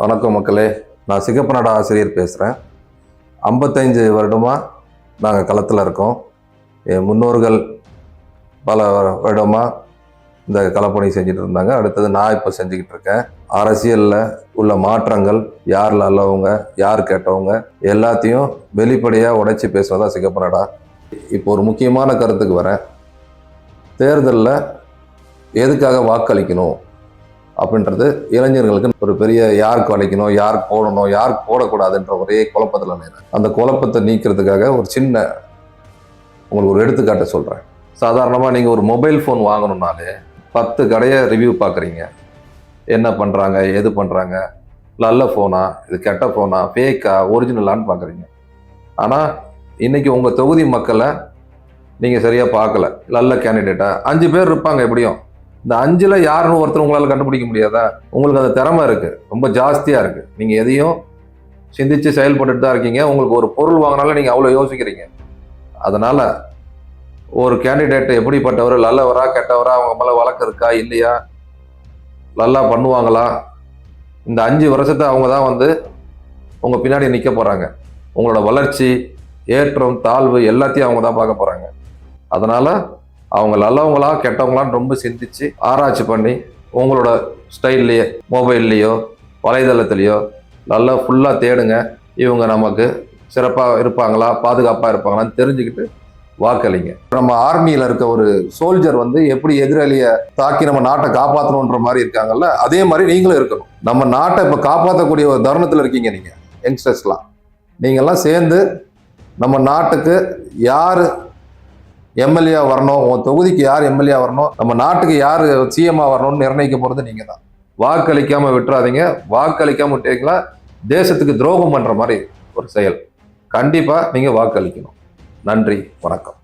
வணக்கம் மக்களே, நான் சிகப்பநாடு ஆசிரியர் பேசுகிறேன். 55 வருடமாக நாங்கள் களத்தில் இருக்கோம். என் முன்னோர்கள் பல வருடமாக இந்த களப்பணி செஞ்சுட்டு இருந்தாங்க. அடுத்தது நான் இப்போ செஞ்சுக்கிட்டு இருக்கேன். அரசியலில் உள்ள மாற்றங்கள், யார் நல்லவங்க யார் கெட்டவங்க எல்லாத்தையும் வெளிப்படையாக உடைச்சி பேசுவதா சிகப்பநாடா. இப்போ ஒரு முக்கியமான கருத்துக்கு வரேன். தேர்தலில் எதுக்காக வாக்களிக்கணும் அப்படின்றது இளைஞர்களுக்கு ஒரு பெரிய யாருக்கு அளிக்கணும், யாருக்கு போடணும், யாருக்கு போடக்கூடாதுன்ற ஒரே குழப்பத்தில் நேரம். அந்த குழப்பத்தை நீக்கிறதுக்காக ஒரு சின்ன உங்களுக்கு ஒரு எடுத்துக்காட்டை சொல்கிறேன். சாதாரணமாக நீங்கள் ஒரு மொபைல் ஃபோன் வாங்கணுன்னாலே 10 கடையை ரிவ்யூ பார்க்குறீங்க. என்ன பண்ணுறாங்க, எது பண்ணுறாங்க, நல்ல ஃபோனா, இது கெட்ட ஃபோனா, ஃபேக்கா, ஒரிஜினலான்னு பார்க்குறீங்க. ஆனால் இன்றைக்கி உங்கள் தொகுதி மக்களை நீங்கள் சரியாக பார்க்கல. நல்ல கேண்டிடேட்டாக 5 பேர் இருப்பாங்க. எப்படியும் இந்த 5ல் யாருன்னு ஒருத்தர் உங்களால் கண்டுபிடிக்க முடியாதா? உங்களுக்கு அந்த திறமை இருக்குது, ரொம்ப ஜாஸ்தியாக இருக்குது. நீங்கள் எதையும் சிந்தித்து செயல்பட்டுட்டு தான் இருக்கீங்க. உங்களுக்கு ஒரு பொருள் வாங்கினாலும் நீங்கள் அவ்வளோ யோசிக்கிறீங்க. அதனால் ஒரு கேண்டிடேட் எப்படிப்பட்டவர், நல்லவரா கெட்டவரா, அவங்க மேலே வழக்கு இருக்கா இல்லையா, நல்லா பண்ணுவாங்களா, இந்த 5 வருஷத்தை அவங்க தான் உங்கள் பின்னாடி நிற்க போகிறாங்க. உங்களோட வளர்ச்சி, ஏற்றம், தாழ்வு எல்லாத்தையும் அவங்க தான் பார்க்க போகிறாங்க. அதனால் அவங்க நல்லவங்களா கெட்டவங்களான்னு ரொம்ப சிந்திச்சு ஆராய்ச்சி பண்ணி உங்களோட ஸ்டைல்லையோ மொபைல்லையோ வலைதளத்துலையோ நல்லா ஃபுல்லாக தேடுங்க. இவங்க நமக்கு சிறப்பாக இருப்பாங்களா, பாதுகாப்பாக இருப்பாங்களான்னு தெரிஞ்சுக்கிட்டு வாக்களிங்க. நம்ம ஆர்மியில் இருக்க ஒரு சோல்ஜர் எப்படி எதிராளியை தாக்கி நம்ம நாட்டை காப்பாற்றணுன்ற மாதிரி இருக்காங்கல்ல, அதே மாதிரி நீங்களும் இருக்கணும். நம்ம நாட்டை இப்போ காப்பாற்றக்கூடிய ஒரு தருணத்தில் இருக்கீங்க. நீங்கள் யங்ஸ்டர்ஸ்லாம் நீங்கள்லாம் சேர்ந்து நம்ம நாட்டுக்கு யார் எம்எல்ஏ வரணும், உன் தொகுதிக்கு யார் எம்எல்ஏ வரணும், நம்ம நாட்டுக்கு யார் சிஎம்ஆ வரணும்னு நிர்ணயிக்க போகிறது நீங்கள் தான். வாக்களிக்காமல் விட்டுறாதீங்க. வாக்களிக்காமல் விட்டீங்களா தேசத்துக்கு துரோகம் பண்ணுற மாதிரி ஒரு செயல். கண்டிப்பாக நீங்கள் வாக்களிக்கணும். நன்றி, வணக்கம்.